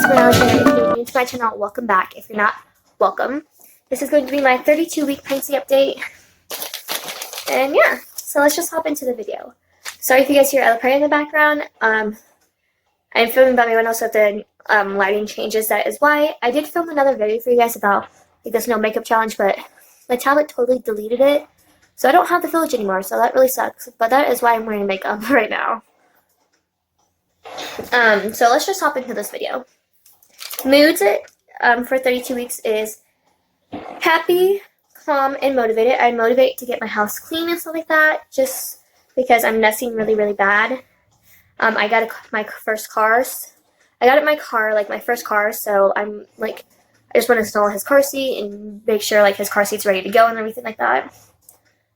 it's Alexander. If you're new to my channel, welcome back. If you're not, welcome. This is going to be my 32-week pregnancy update. And yeah, so let's just hop into the video. Sorry if you guys hear Ella Perry in the background. I'm filming by my window, so if the lighting changes, that is why. I did film another video for you guys about this no makeup challenge, but my tablet totally deleted it. So I don't have the Village anymore, so that really sucks. But that is why I'm wearing makeup right now. So let's just hop into this video. Moods for 32 weeks is happy, calm, and motivated. I'm motivated to get my house clean and stuff like that, just because I'm nesting really, really bad. I got my first car. I got my first car, so I'm like, I just want to install his car seat and make sure like his car seat's ready to go and everything like that.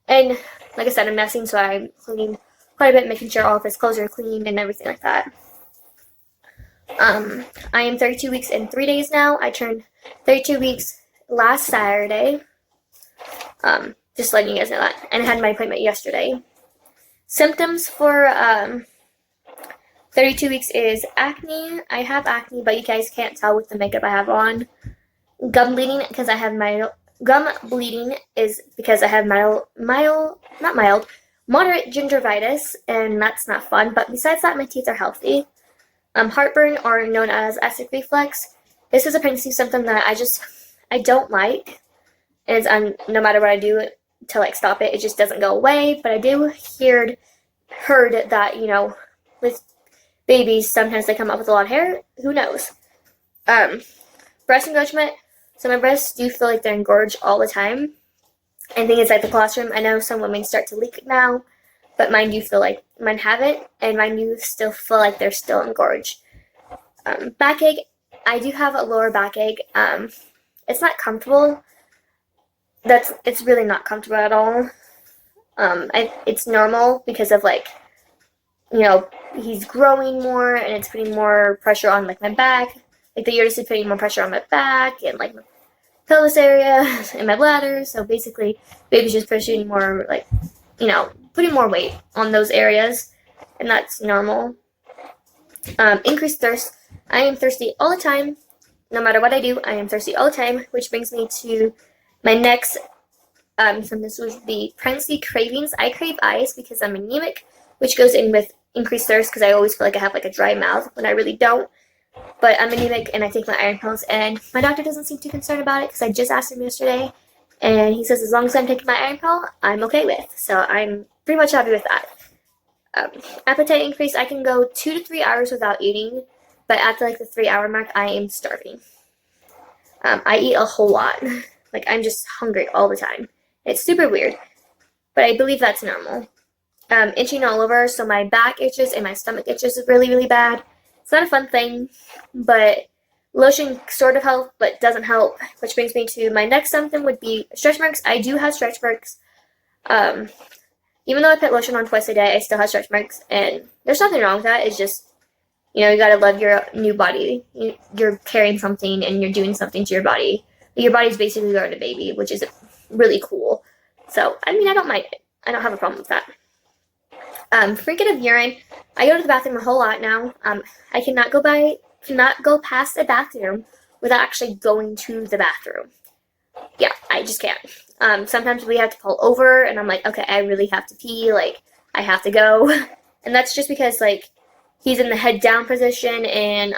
And like I said, I'm nesting, so I'm cleaning quite a bit, making sure all of his clothes are clean and everything like that. I am 32 weeks and 3 days now. I turned 32 weeks last Saturday. Just letting you guys know that. And I had my appointment yesterday. Symptoms for 32 weeks is acne. I have acne, but you guys can't tell with the makeup I have on. Gum bleeding because I have moderate gingivitis, and that's not fun. But besides that, my teeth are healthy. Heartburn, or known as acid reflux. This is a pregnancy symptom that I don't like. And no matter what I do to like stop it, it just doesn't go away. But I do heard that, you know, with babies, sometimes they come up with a lot of hair. Who knows? Breast engorgement. So my breasts do feel like they're engorged all the time. I think it's like the colostrum. I know some women start to leak now, but mine haven't, and mine do still feel like they're still engorged. Backache. I do have a lower backache. It's not comfortable. It's really not comfortable at all. It's normal because of like, you know, he's growing more and it's putting more pressure on like my back. Like the uterus is putting more pressure on my back and like my pelvis area and my bladder. So basically, baby's just pushing more, like, you know, putting more weight on those areas, and that's normal. Increased thirst. I am thirsty all the time. No matter what I do, I am thirsty all the time, which brings me to my next. So this was the pregnancy cravings. I crave ice because I'm anemic, which goes in with increased thirst because I always feel like I have like a dry mouth when I really don't. But I'm anemic and I take my iron pills, and my doctor doesn't seem too concerned about it because I just asked him yesterday, and he says as long as I'm taking my iron pill, I'm okay with. So I'm pretty much happy with that. Appetite increase. I can go 2 to 3 hours without eating, but after like the 3-hour mark, I am starving. I eat a whole lot. Like I'm just hungry all the time. It's super weird, but I believe that's normal. Itching all over, so my back itches and my stomach itches really, really bad. It's not a fun thing, but lotion sort of helps, but doesn't help, which brings me to my next symptom would be stretch marks. I do have stretch marks. Even though I put lotion on twice a day, I still have stretch marks, and there's nothing wrong with that. It's just, you know, you gotta love your new body. You're carrying something and you're doing something to your body. Your body's basically growing a baby, which is really cool. So, I mean, I don't mind it. I don't have a problem with that. Freaking of urine. I go to the bathroom a whole lot now. I cannot go past a bathroom without actually going to the bathroom. Yeah, I just can't. Sometimes we have to pull over, and I'm like, okay, I really have to pee. Like, I have to go. And that's just because, like, he's in the head down position, and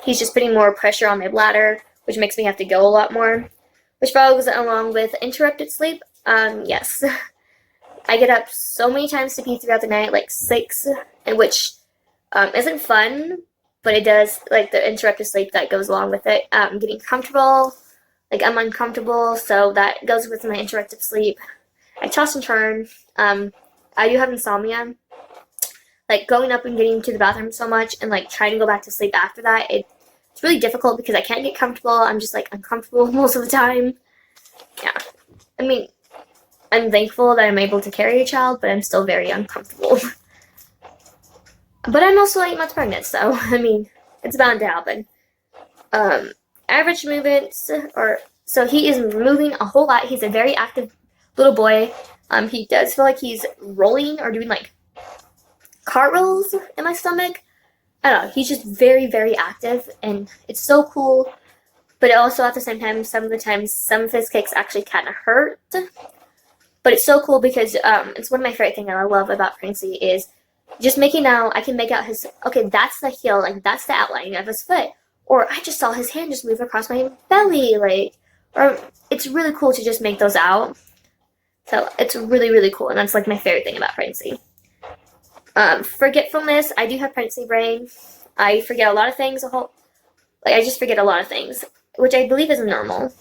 he's just putting more pressure on my bladder, which makes me have to go a lot more. Which follows along with interrupted sleep. Yes. I get up so many times to pee throughout the night, like 6, and which isn't fun, but it does, like, the interrupted sleep that goes along with it. Getting comfortable, like, I'm uncomfortable, so that goes with my interrupted sleep. I toss and turn. I do have insomnia. Like, going up and getting to the bathroom so much and, like, trying to go back to sleep after that, it's really difficult because I can't get comfortable. I'm just, like, uncomfortable most of the time. Yeah. I mean, I'm thankful that I'm able to carry a child, but I'm still very uncomfortable. But I'm also 8 months pregnant, so, I mean, it's bound to happen. Average movements, so he is moving a whole lot. He's a very active little boy. He does feel like he's rolling or doing, like, cartwheels in my stomach. I don't know, he's just very, very active, and it's so cool. But also at the same time, some of the times, some of his kicks actually kind of hurt. But it's so cool because it's one of my favorite things I love about Princey is just making out, I can make out his, okay, that's the heel, like that's the outline of his foot. Or I just saw his hand just move across my belly, like, or it's really cool to just make those out. So it's really, really cool, and that's like my favorite thing about Princey. Forgetfulness, I do have Princey brain. I forget a lot of things, I just forget a lot of things, which I believe is normal.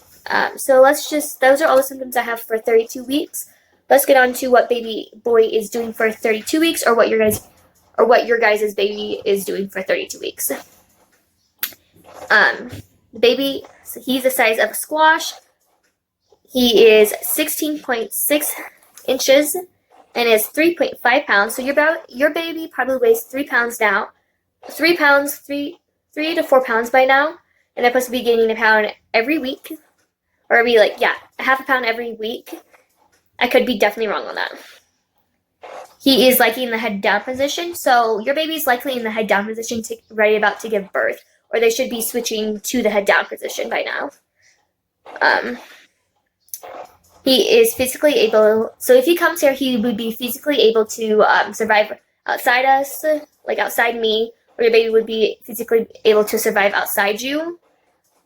So those are all the symptoms I have for 32 weeks. Let's get on to what baby boy is doing for 32 weeks, or what your guys' baby is doing for 32 weeks. The baby, so he's the size of a squash. He is 16.6 inches and is 3.5 pounds. So your baby probably weighs 3 pounds now. 3 pounds, 3 to 4 pounds by now. And they're supposed to be gaining a pound every week. Or a half a pound every week. I could be definitely wrong on that. He is likely in the head down position. So your baby's likely in the head down position, ready about to give birth. Or they should be switching to the head down position by now. He is physically able, so if he comes here, he would be physically able to survive outside us, like outside me, or your baby would be physically able to survive outside you.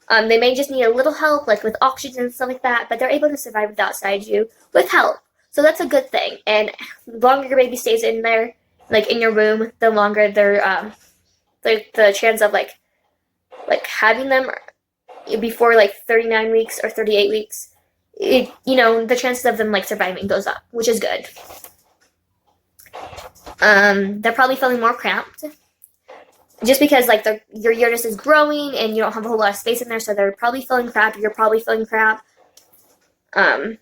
They may just need a little help, like with oxygen and stuff like that, but they're able to survive outside you with help. So that's a good thing. And the longer your baby stays in there, like in your room, the longer the chance of like having them before like 39 weeks or 38 weeks, the chances of them like surviving goes up, which is good. They're probably feeling more cramped, just because like your uterus is growing and you don't have a whole lot of space in there, so they're probably feeling cramped. You're probably feeling cramped. And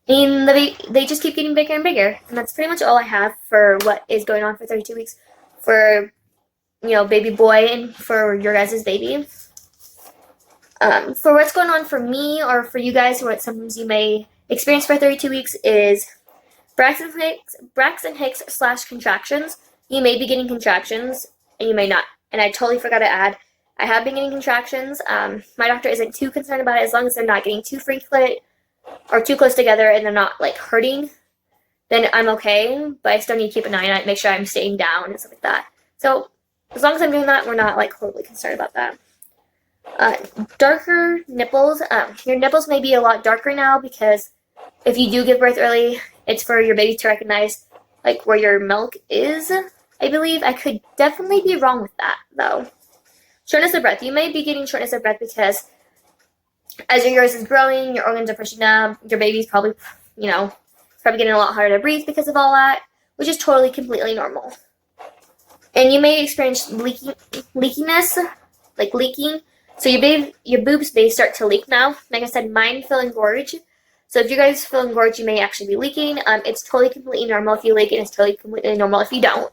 they just keep getting bigger and bigger, and that's pretty much all I have for what is going on for 32 weeks for baby boy and for your guys' baby. For what's going on for me or for you guys, what symptoms you may experience for 32 weeks is Braxton Hicks / contractions. You may be getting contractions, and you may not. And I totally forgot to add, I have been getting contractions. My doctor isn't too concerned about it as long as they're not getting too frequent or too close together and they're not like hurting, then I'm okay. But I still need to keep an eye on it, make sure I'm staying down and stuff like that. So as long as I'm doing that, we're not like horribly concerned about that. Darker nipples. Your nipples may be a lot darker now because if you do give birth early, it's for your baby to recognize like where your milk is, I believe. I could definitely be wrong with that though. Shortness of breath. You may be getting shortness of breath because as your uterus is growing, your organs are pushing up, your baby's probably, getting a lot harder to breathe because of all that, which is totally completely normal. And you may experience leakiness, like leaking. So your boobs may start to leak now. Like I said, mine feel engorged. So if you guys feel engorged, you may actually be leaking. It's totally completely normal if you leak, and it's totally completely normal if you don't.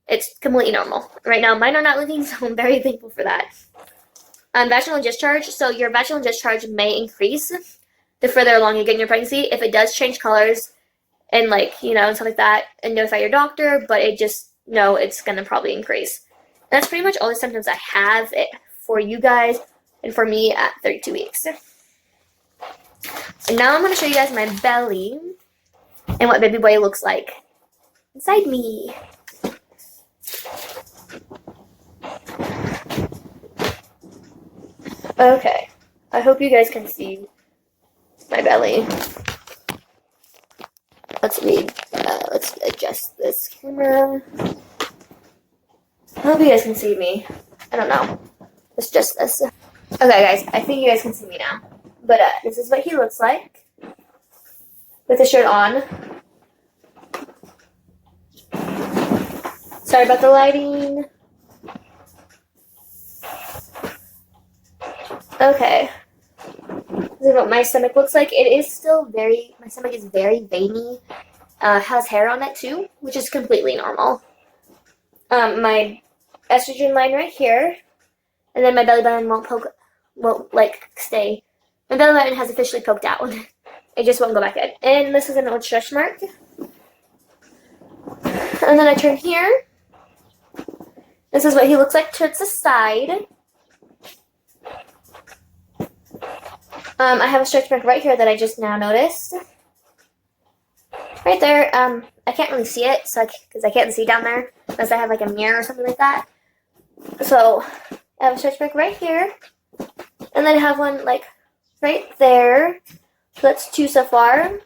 It's completely normal. Right now, mine are not leaking, so I'm very thankful for that. Vaginal discharge. So your vaginal discharge may increase the further along you get in your pregnancy. If it does change colors and and stuff like that, and notify your doctor, but it's going to probably increase. And that's pretty much all the symptoms I have for you guys and for me at 32 weeks. And now I'm going to show you guys my belly and what baby boy looks like inside me. Okay, I hope you guys can see my belly. Let's adjust this camera. I hope you guys can see me. I don't know. Let's adjust this. Okay, guys, I think you guys can see me now. But this is what he looks like with the shirt on. Sorry about the lighting. Okay. This is what my stomach looks like. My stomach is very veiny. Has hair on it too, which is completely normal. My estrogen line right here, and then my belly button won't stay. My belly button has officially poked out. It just won't go back in. And this is an old stretch mark. And then I turn here, This is what he looks like towards the side. I have a stretch mark right here that I just now noticed. Right there. I can't really see it, so because I can't see down there unless I have like a mirror or something like that. So I have a stretch mark right here, and then I have one like right there. So that's 2 so far,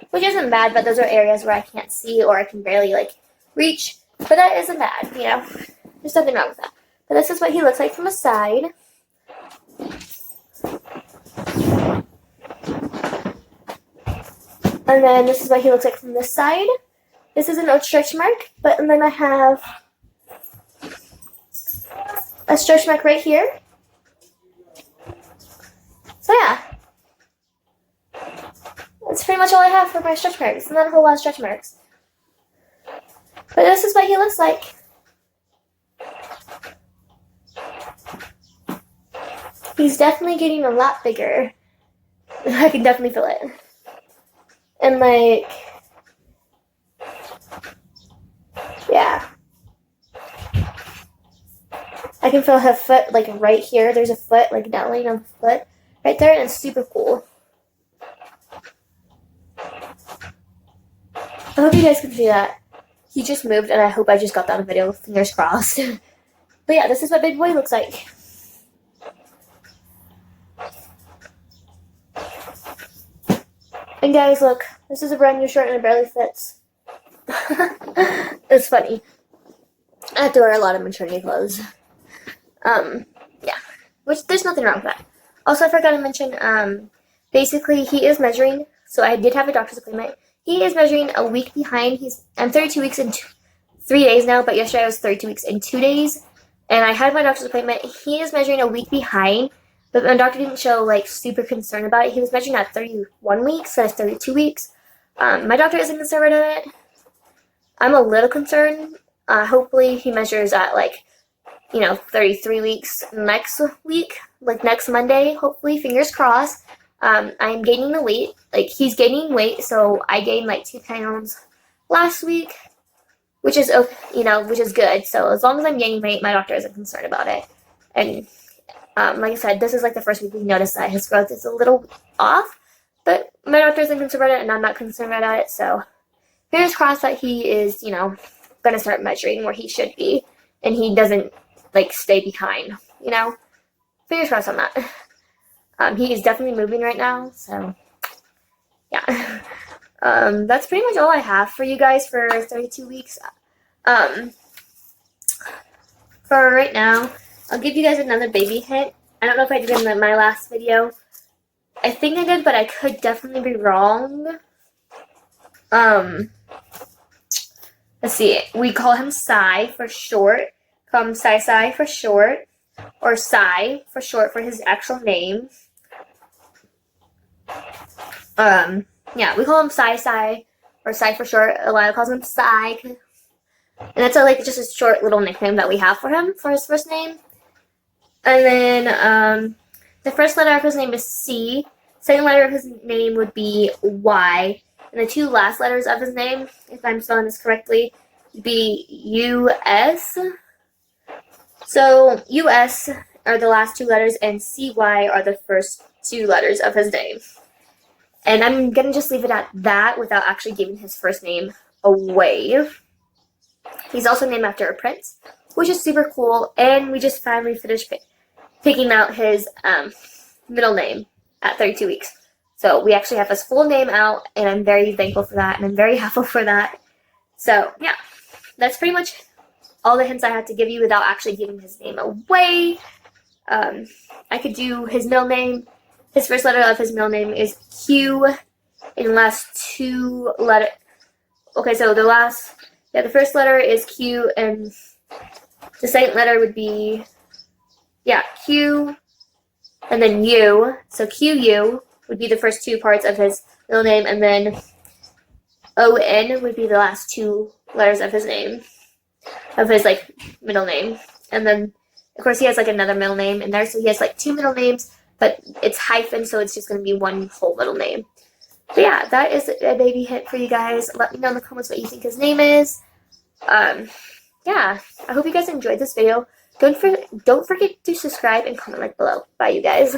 which isn't bad, but those are areas where I can't see or I can barely like reach. But that isn't bad, you know. There's nothing wrong with that. But this is what he looks like from the side. And then this is what he looks like from this side. This is an old stretch mark, and then I have a stretch mark right here. So yeah. That's pretty much all I have for my stretch marks. Not a whole lot of stretch marks. But this is what he looks like. He's definitely getting a lot bigger. I can definitely feel it. And like, yeah. I can feel her foot like right here. There's a foot like downline on the foot right there, and it's super cool. I hope you guys can see that. He just moved, and I hope I just got that on video. Fingers crossed. But yeah, this is what Big Boy looks like. And guys, look. This is a brand new shirt, and it barely fits. It's funny. I have to wear a lot of maternity clothes. Yeah. Which, there's nothing wrong with that. Also, I forgot to mention, basically, he is measuring. So I did have a doctor's appointment. He is measuring a week behind. I'm 32 weeks and 3 days now, but yesterday I was 32 weeks and 2 days. And I had my doctor's appointment. He is measuring a week behind, but my doctor didn't show, like, super concerned about it. He was measuring at 31 weeks, so that's 32 weeks. My doctor isn't concerned about it. I'm a little concerned. Hopefully he measures at, like, 33 weeks next week, like next Monday, hopefully, fingers crossed. I'm gaining the weight. Like, he's gaining weight, so I gained like 2 pounds last week, which is, which is good. So as long as I'm gaining weight, my doctor isn't concerned about it. And like I said, this is like the first week we noticed that his growth is a little off, but my doctor isn't concerned about it, and I'm not concerned about it. So fingers crossed that he is, going to start measuring where he should be, and he doesn't like stay behind, Fingers crossed on that. He is definitely moving right now, so yeah. That's pretty much all I have for you guys for 32 weeks. For right now, I'll give you guys another baby hint. I don't know if I did in my last video. I think I did, but I could definitely be wrong. Let's see. We call him Sai for short. Call him Sai for short. Or Sai for short for his actual name. Yeah, we call him Sai or Sai for short. Alana calls him Sai. And that's just a short little nickname that we have for him for his first name. And then the first letter of his name is C. Second letter of his name would be Y. And the 2 last letters of his name, if I'm spelling this correctly, would be US. So US are the last 2 letters, and CY are the first 2 letters of his name. And I'm going to just leave it at that without actually giving his first name away. He's also named after a prince, which is super cool. And we just finally finished picking out his middle name at 32 weeks. So we actually have his full name out, and I'm very thankful for that, and I'm very happy for that. So yeah, that's pretty much all the hints I had to give you without actually giving his name away. I could do his middle name. His first letter of his middle name is Q, and the last 2 letters. Okay, so the first letter is Q, and the second letter would be, Q, and then U. So QU would be the first 2 parts of his middle name, and then ON would be the last 2 letters of his name, of his middle name. And then, of course, he has another middle name in there, so he has 2 middle names, but it's hyphen, so it's just going to be 1 whole middle name. So yeah, that is a baby hint for you guys. Let me know in the comments what you think his name is. yeah, I hope you guys enjoyed this video. Don't forget to subscribe and comment like below. Bye, you guys.